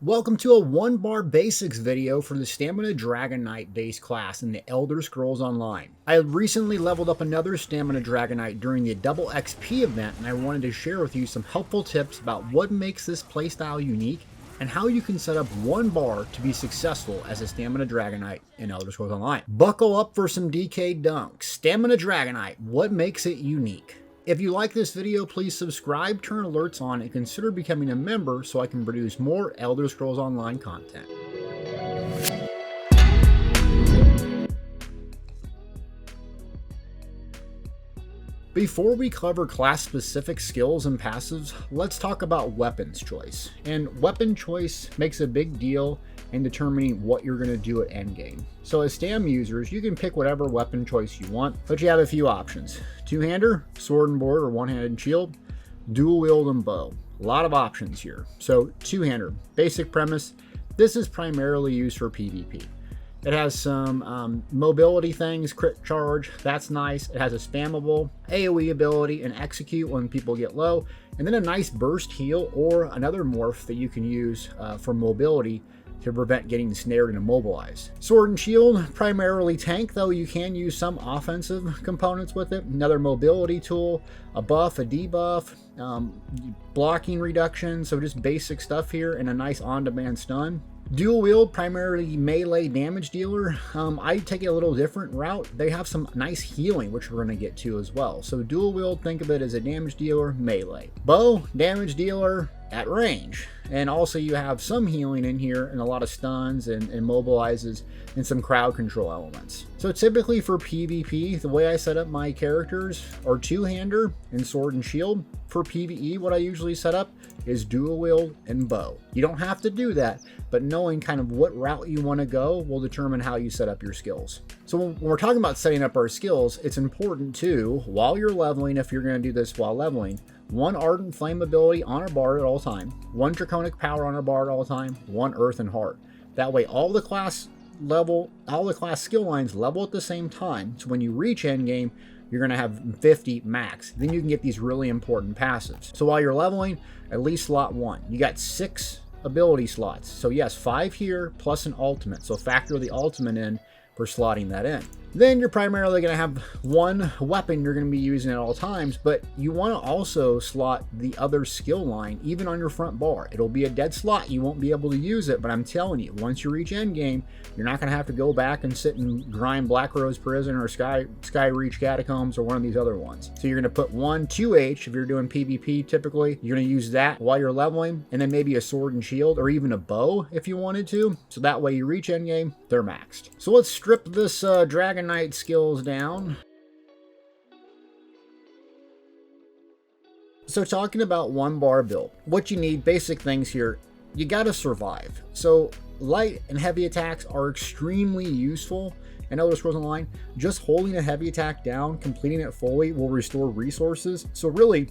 Welcome to a 1-bar basics video for the Stamina Dragonknight base class in the Elder Scrolls Online. I recently leveled up another Stamina Dragonknight during the double XP event, and I wanted to share with you some helpful tips about what makes this playstyle unique and how you can set up 1 bar to be successful as a Stamina Dragonknight in Elder Scrolls Online. Buckle up for some DK dunks. Stamina Dragonknight, what makes it unique? If you like this video, please subscribe, turn alerts on, and consider becoming a member so I can produce more Elder Scrolls Online content. Before we cover class-specific skills and passives, let's talk about weapons choice. And weapon choice makes a big deal in determining what you're going to do at endgame. So as STAM users, you can pick whatever weapon choice you want, but you have a few options. Two-hander, sword and board or one-handed shield, dual wield and bow. A lot of options here. So two-hander, basic premise, this is primarily used for PvP. It has some mobility things, crit charge, that's nice. It has a spammable AoE ability and execute when people get low, and then a nice burst heal or another morph that you can use for mobility to prevent getting snared and immobilized. Sword and shield, primarily tank, though you can use some offensive components with it. Another mobility tool, a buff, a debuff, blocking reduction, so just basic stuff here, and a nice on-demand stun. Dual wield, primarily melee damage dealer. I take a little different route. They have some nice healing, which we're going to get to as well. So dual wield, think of it as a damage dealer, melee. Bow, damage dealer at range. And also you have some healing in here and a lot of stuns and immobilizes and some crowd control elements. So typically for PvP, the way I set up my characters are two-hander and sword and shield. For PvE, what I usually set up is dual wield and bow. You don't have to do that, but knowing kind of what route you want to go will determine how you set up your skills. So when we're talking about setting up our skills, it's important to, while you're leveling, if you're going to do this while leveling, 1 Ardent Flame ability on a bar at all time, 1 Draconic Power on a bar at all time, 1 Earth and Heart. That way all the class skill lines level at the same time, so when you reach endgame, you're going to have 50 max. Then you can get these really important passives. So while you're leveling, at least slot 1. You got 6 ability slots. So yes, 5 here plus an ultimate. So factor the ultimate in for slotting that in. Then you're primarily going to have 1 weapon you're going to be using at all times, but you want to also slot the other skill line even on your front bar. It'll be a dead slot. You won't be able to use it, but I'm telling you, once you reach endgame, you're not going to have to go back and sit and grind Black Rose Prison or Sky Reach Catacombs or one of these other ones. So you're going to put 1 2H if you're doing PvP typically. You're going to use that while you're leveling, and then maybe a sword and shield or even a bow if you wanted to. So that way you reach endgame, they're maxed. So let's strip this Dragonknight skills down. So talking about 1 bar build, what you need, basic things here, you gotta survive. So light and heavy attacks are extremely useful in Elder Scrolls Online. Just holding a heavy attack down, completing it fully will restore resources. So really,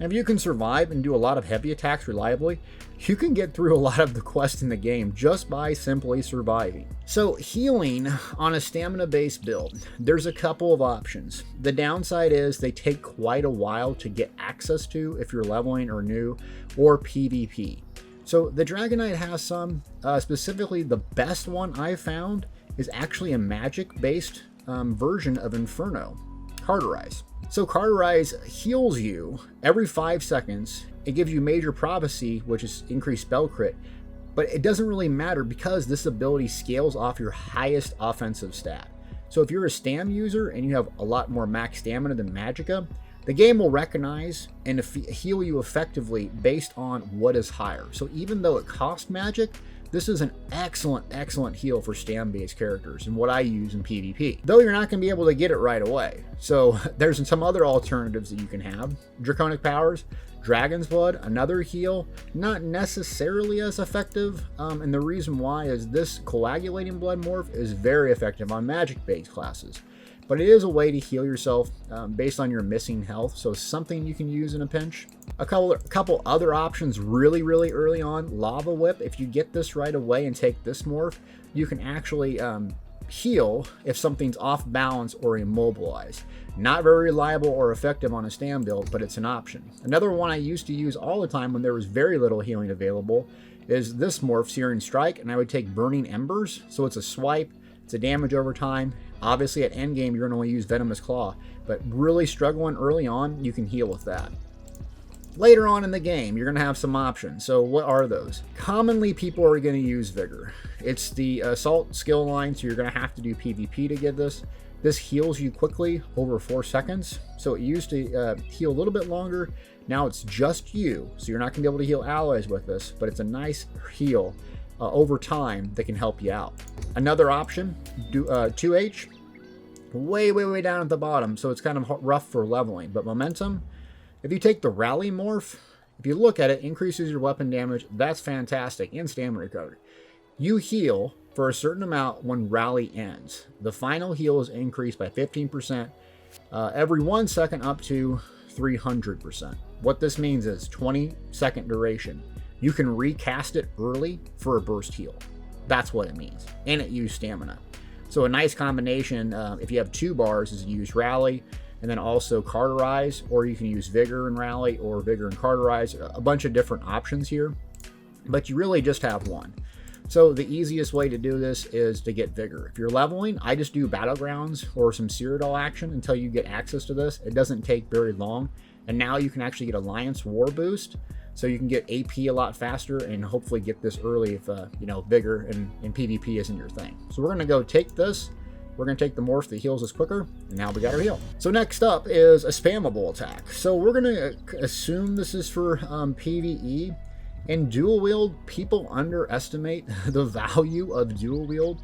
if you can survive and do a lot of heavy attacks reliably, you can get through a lot of the quests in the game just by simply surviving. So healing on a stamina-based build, there's a couple of options. The downside is they take quite a while to get access to if you're leveling or new, or PvP. So the Dragonknight has some, specifically the best one I found is actually a magic-based version of Inferno, Carterize. So Carterize heals you every 5 seconds. It gives you Major Prophecy, which is increased spell crit, but it doesn't really matter because this ability scales off your highest offensive stat. So if you're a STAM user and you have a lot more max stamina than Magicka, the game will recognize and heal you effectively based on what is higher. So even though it costs magic, this is an excellent heal for STAM-based characters and what I use in PvP. Though you're not going to be able to get it right away. So there's some other alternatives that you can have. Draconic Powers, Dragon's Blood, another heal, not necessarily as effective. And the reason why is this Coagulating Blood morph is very effective on magic-based classes. But it is a way to heal yourself based on your missing health, so something you can use in a pinch. A couple other options really early on. Lava Whip, if you get this right away and take this morph, you can actually heal if something's off balance or immobilized. Not very reliable or effective on a stand build, but it's an option. Another one I used to use all the time when there was very little healing available is this morph, Searing Strike, and I would take Burning Embers. So it's a swipe, it's a damage over time. Obviously at endgame, you're going to only use Venomous Claw, but really struggling early on, you can heal with that. Later on in the game, you're going to have some options. So what are those? Commonly, people are going to use Vigor. It's the Assault skill line, so you're going to have to do PvP to get this. This heals you quickly over 4 seconds. So it used to heal a little bit longer. Now it's just you, so you're not going to be able to heal allies with this, but it's a nice heal over time that can help you out. Another option, 2H, way down at the bottom, so it's kind of rough for leveling. But Momentum, if you take the Rally morph, if you look at it, increases your weapon damage. That's fantastic, and stamina recovery. You heal for a certain amount when Rally ends. The final heal is increased by 15% every 1 second up to 300%. What this means is 20-second duration. You can recast it early for a burst heal. That's what it means. And it used stamina. So a nice combination, if you have 2 bars, is to use Rally and then also Cauterize, or you can use Vigor and Rally or Vigor and Cauterize. A bunch of different options here, but you really just have one. So the easiest way to do this is to get Vigor. If you're leveling, I just do Battlegrounds or some Cyrodiil action until you get access to this. It doesn't take very long. And now you can actually get Alliance War boost, so you can get AP a lot faster and hopefully get this early if, Vigor and PvP isn't your thing. So we're going to go take this. We're going to take the morph that heals us quicker, and now we got our heal. So next up is a spammable attack. So we're going to assume this is for PvE. In dual wield, people underestimate the value of dual wield.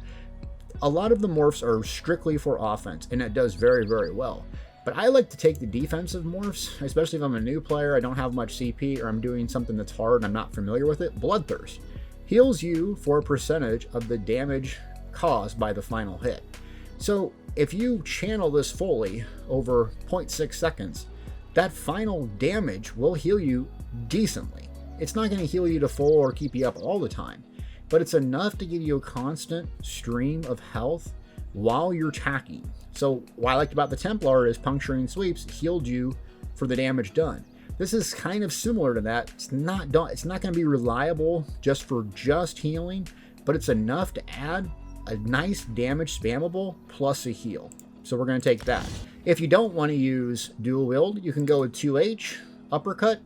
A lot of the morphs are strictly for offense, and it does very well. But I like to take the defensive morphs, especially if I'm a new player, I don't have much CP, or I'm doing something that's hard and I'm not familiar with it. Bloodthirst heals you for a percentage of the damage caused by the final hit. So if you channel this fully over 0.6 seconds, that final damage will heal you decently. It's not going to heal you to full or keep you up all the time, but it's enough to give you a constant stream of health while you're attacking. So what I liked about the Templar is Puncturing Sweeps healed you for the damage done. This is kind of similar to that. It's not going to be reliable just for healing, but it's enough to add a nice damage spammable plus a heal. So we're going to take that. If you don't want to use dual wield, you can go with 2H, Uppercut.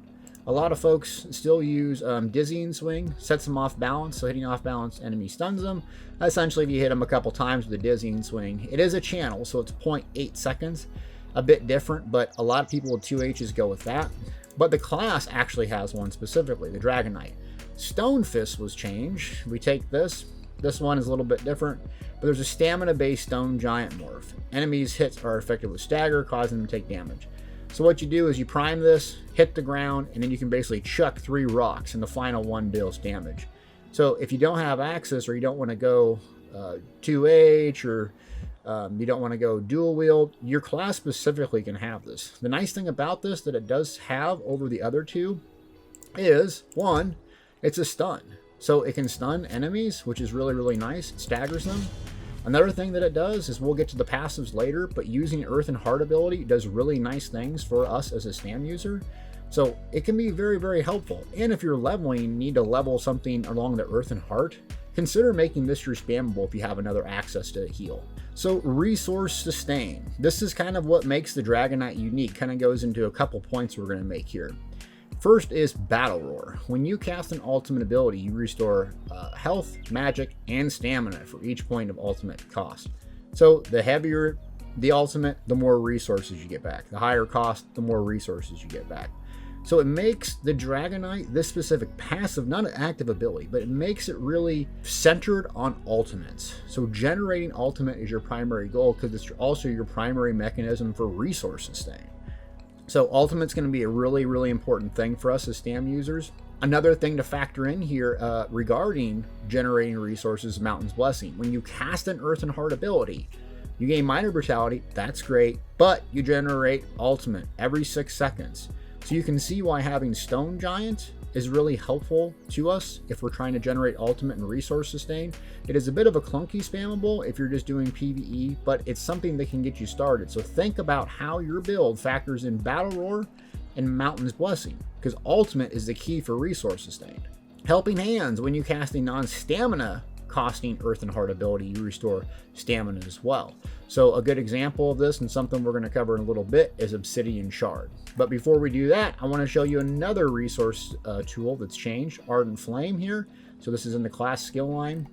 A lot of folks still use Dizzying Swing, sets them off balance, so hitting off balance enemy stuns them. Essentially, if you hit them a couple times with a Dizzying Swing, it is a channel, so it's 0.8 seconds. A bit different, but a lot of people with 2Hs go with that. But the class actually has one specifically, the Dragonknight. Stone Fist was changed. We take this. This one is a little bit different, but there's a stamina-based Stone Giant morph. Enemies' hits are affected with stagger, causing them to take damage. So what you do is you prime this, hit the ground, and then you can basically chuck 3 rocks, and the final one deals damage. So if you don't have access, or you don't want to go 2H, or you don't want to go dual wield, your class specifically can have this. The nice thing about this that it does have over the other two is, one, it's a stun. So it can stun enemies, which is really nice. It staggers them. Another thing that it does is, we'll get to the passives later, but using Earth and Heart ability does really nice things for us as a STAM user. So it can be very helpful. And if you're leveling, need to level something along the Earth and Heart, consider making this your spammable if you have another access to heal. So Resource Sustain. This is kind of what makes the Dragonknight unique. Kind of goes into a couple points we're going to make here. First is Battle Roar. When you cast an ultimate ability, you restore health, magic, and stamina for each point of ultimate cost. So the heavier the ultimate, the more resources you get back. The higher cost, the more resources you get back. So it makes the Dragonknight, this specific passive, not an active ability, but it makes it really centered on ultimates. So generating ultimate is your primary goal, because it's also your primary mechanism for resource sustain. So ultimate's going to be a really important thing for us as STAM users. Another thing to factor in here regarding generating resources is Mountain's Blessing. When you cast an Earth and Heart ability, you gain Minor Brutality, that's great, but you generate ultimate every 6 seconds. So you can see why having Stone Giant is really helpful to us if we're trying to generate ultimate and resource sustain. It is a bit of a clunky spammable if you're just doing PvE, but it's something that can get you started. So think about how your build factors in Battle Roar and Mountain's Blessing, because ultimate is the key for resource sustain. Helping Hands, when you cast a non-stamina costing Earth and Heart ability, you restore stamina as well. So a good example of this, and something we're going to cover in a little bit, is Obsidian Shard. But before we do that, I want to show you another resource tool that's changed, Ardent Flame here. So this is in the class skill line.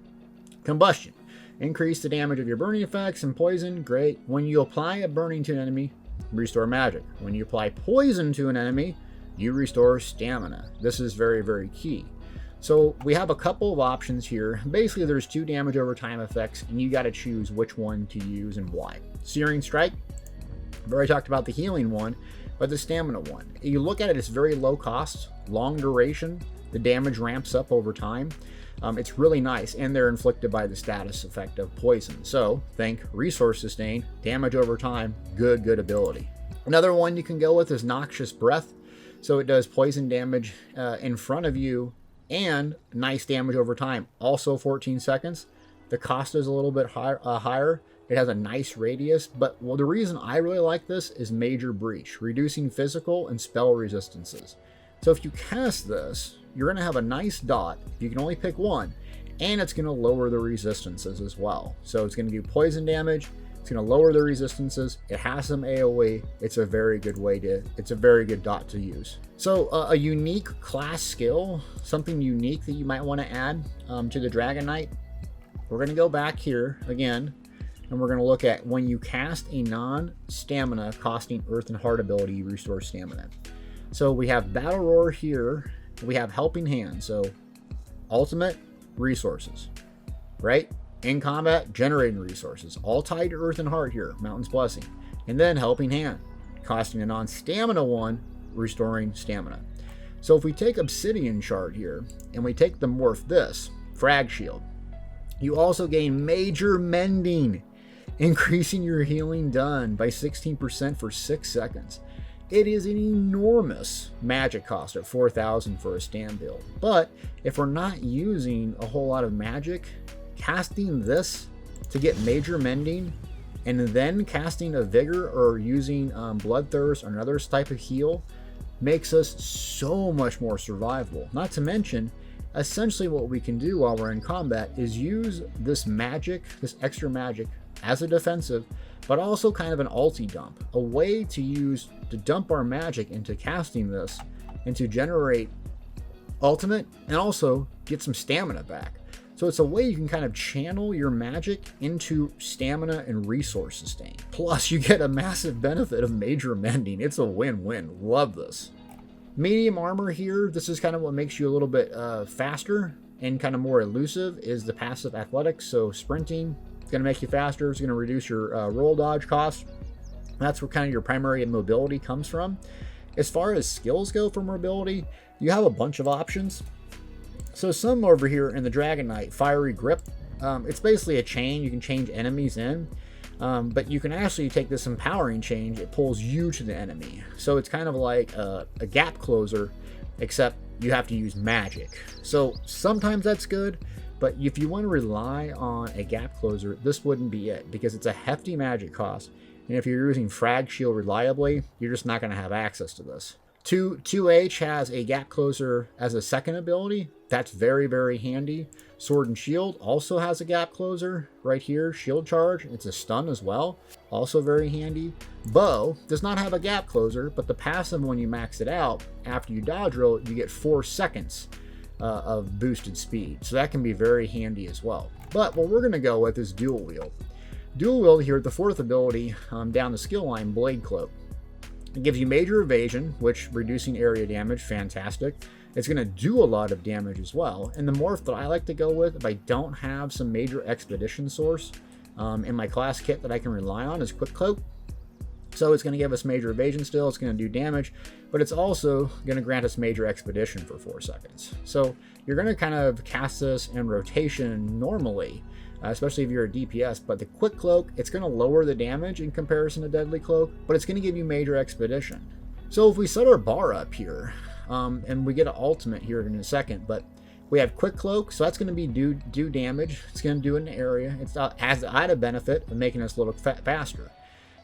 Combustion. Increase the damage of your burning effects and poison. Great. When you apply a burning to an enemy, restore magic. When you apply poison to an enemy, you restore stamina. This is very, very key. So we have a couple of options here. Basically, there's 2 damage over time effects, and you got to choose which one to use and why. Searing Strike. I've already talked about the healing one, but the stamina one. You look at it, it's very low cost, long duration. The damage ramps up over time. It's really nice, and they're inflicted by the status effect of poison. So think resource sustain, damage over time, good ability. Another one you can go with is Noxious Breath. So it does poison damage in front of you, and nice damage over time, also 14 seconds. The cost is a little bit higher. It has a nice radius, but the reason I really like this is Major Breach, reducing physical and spell resistances. So if you cast this, you're going to have a nice dot. You can only pick one, and it's going to lower the resistances as well. So it's going to do poison damage. It's going to lower the resistances. It has some AoE. It's a very good it's a very good dot to use. So a unique class skill, something unique that you might want to add to the Dragonknight. We're going to go back here again, and we're going to look at when you cast a non-stamina costing Earth and Heart ability, you restore stamina. So we have Battle Roar here. We have Helping Hand. So ultimate, resources, right? In combat, generating resources, all tied to Earth and Heart here, Mountain's Blessing. And then Helping Hand, costing a non-stamina one, restoring stamina. So if we take Obsidian Shard here, and we take the morph this, Frag Shield, you also gain Major Mending, increasing your healing done by 16% for 6 seconds. It is an enormous magic cost at 4,000 for a stand build. But if we're not using a whole lot of magic, casting this to get Major Mending, and then casting a Vigor or using Bloodthirst or another type of heal makes us so much more survivable. Not to mention, essentially what we can do while we're in combat is use this magic, this extra magic, as a defensive, but also kind of an ulti dump, a way to dump our magic into casting this and to generate ultimate and also get some stamina back. So it's a way you can kind of channel your magic into stamina and resource sustain. Plus you get a massive benefit of Major Mending. It's a win-win. Love this. Medium armor here, this is kind of what makes you a little bit faster and kind of more elusive, is the passive athletics. So sprinting, it's going to make you faster. It's going to reduce your roll dodge cost. That's where kind of your primary mobility comes from. As far as skills go for mobility, you have a bunch of options. So some over here in the Dragonknight, Fiery Grip, it's basically a chain you can change enemies in, but you can actually take this empowering change, it pulls you to the enemy. So it's kind of like a gap closer, except you have to use magic. So sometimes that's good, but if you want to rely on a gap closer, this wouldn't be it, because it's a hefty magic cost, and if you're using Frag Shield reliably, you're just not going to have access to this. 2H has a gap closer as a second ability. That's very, very handy. Sword and Shield also has a gap closer right here. Shield Charge, it's a stun as well. Also very handy. Bow does not have a gap closer, but the passive, when you max it out, after you dodge roll, you get 4 seconds of boosted speed. So that can be very handy as well. But what we're going to go with is Dual Wield. Dual Wield here, the 4th ability down the skill line, Blade Cloak. It gives you major evasion, which reducing area damage, fantastic. It's going to do a lot of damage as well. And the morph that I like to go with, if I don't have some major expedition source in my class kit that I can rely on, is Quick Cloak. So it's going to give us major evasion still, it's going to do damage, but it's also going to grant us major expedition for 4 seconds. So you're going to kind of cast this in rotation normally, especially if you're a DPS, but the Quick Cloak, it's going to lower the damage in comparison to Deadly Cloak, but it's going to give you major expedition. So if we set our bar up here, and we get an ultimate here in a second, but we have Quick Cloak, so that's going to be do damage. It's going to do it in an area. It's has the added benefit of making us a little faster.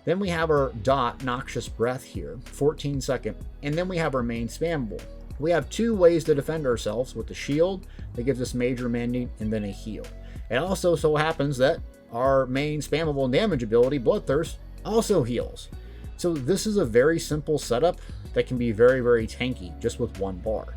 Then we have our dot Noxious Breath here, 14 second, and then we have our main spammable. We have two ways to defend ourselves, with the shield that gives us major mending and then a heal. It also so happens that our main spammable damage ability, Bloodthirst, also heals. So this is a very simple setup that can be very, very tanky just with one bar.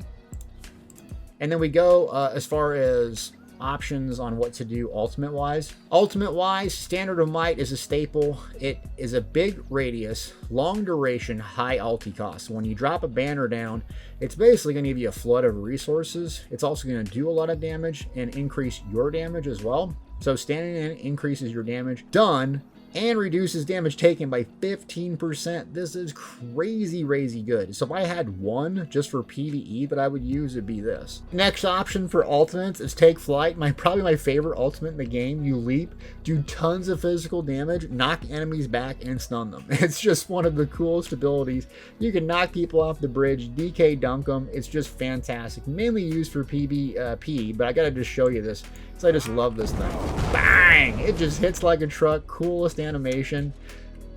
And then we go as far as options on what to do ultimate wise. Ultimate wise, Standard of Might is a staple. It is a big radius, long duration, high ulti cost. So when you drop a banner down, it's basically going to give you a flood of resources. It's also going to do a lot of damage and increase your damage as well. So standing in increases your damage done and reduces damage taken by 15%. This is crazy good. So if I had one just for PvE that I would use, it'd be this. Next option for ultimates is Take Flight. Probably my favorite ultimate in the game. You leap, do tons of physical damage, knock enemies back, and stun them. It's just one of the coolest abilities. You can knock people off the bridge, DK dunk them. It's just fantastic. Mainly used for PvP, but I gotta just show you this. So I just love this thing. Bang! It just hits like a truck. Coolest animation.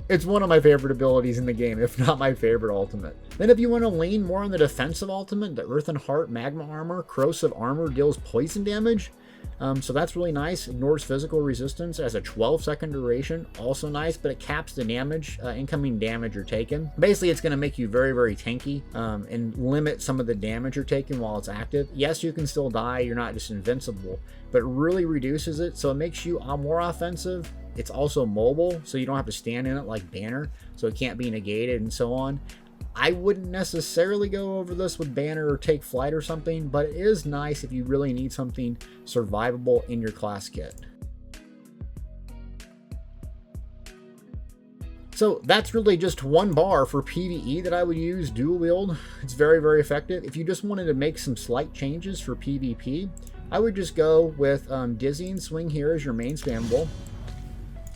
It's one of my favorite abilities in the game, if not my favorite ultimate. Then if you want to lean more on the defensive ultimate, the Earthen Heart Magma Armor, Corrosive Armor deals poison damage. So that's really nice. Ignores physical resistance. Has a 12-second duration. Also nice, but it caps the damage, incoming damage you're taking. Basically, it's going to make you very tanky and limit some of the damage you're taking while it's active. Yes, you can still die. You're not just invincible, but it really reduces it. So it makes you more offensive. It's also mobile, so you don't have to stand in it like Banner, so it can't be negated and so on. I wouldn't necessarily go over this with Banner or Take Flight or something, but it is nice if you really need something survivable in your class kit. So that's really just one bar for PvE that I would use dual wield. It's very effective. If you just wanted to make some slight changes for PvP, I would just go with Dizzying Swing here as your main spammable.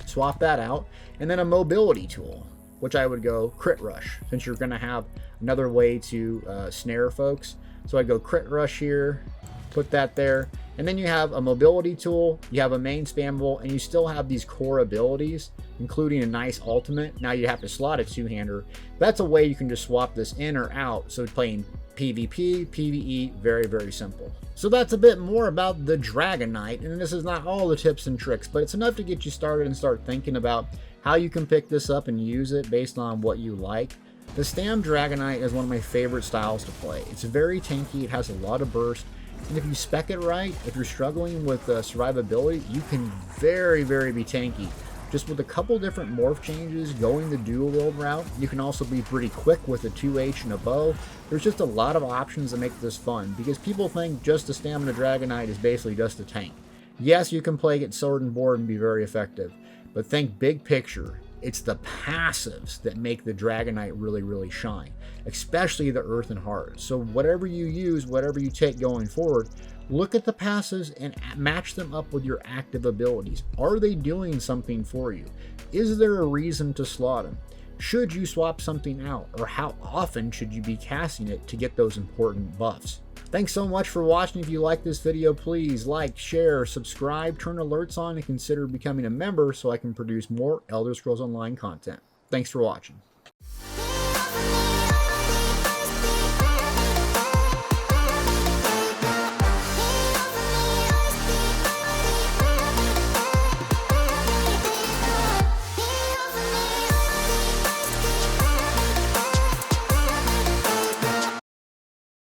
Swap that out, and then a mobility tool, which I would go Crit Rush, since you're going to have another way to snare folks. So I'd go Crit Rush here, put that there, and then you have a mobility tool, you have a main spammable, and you still have these core abilities, including a nice ultimate. Now you have to slot a two-hander. That's a way you can just swap this in or out, so playing PvP, PvE, very simple. So that's a bit more about the Dragonknight, and this is not all the tips and tricks, but it's enough to get you started and start thinking about how you can pick this up and use it based on what you like. The Stam Dragonknight is one of my favorite styles to play. It's very tanky, it has a lot of burst, and if you spec it right, if you're struggling with survivability, you can very be tanky. Just with a couple different morph changes, going the dual wield route, you can also be pretty quick with a 2H and a bow. There's just a lot of options that make this fun, because people think just the Stamina Dragonknight is basically just a tank. Yes, you can play it sword and board and be very effective, but think big picture. It's the passives that make the Dragonknight really shine, especially the Earthen Heart. So whatever you use, whatever you take going forward, look at the passives and match them up with your active abilities. Are they doing something for you? Is there a reason to slot them? Should you swap something out, or how often should you be casting it to get those important buffs? Thanks so much for watching. If you like this video, please like, share, subscribe, turn alerts on, and consider becoming a member so I can produce more Elder Scrolls Online content. Thanks for watching.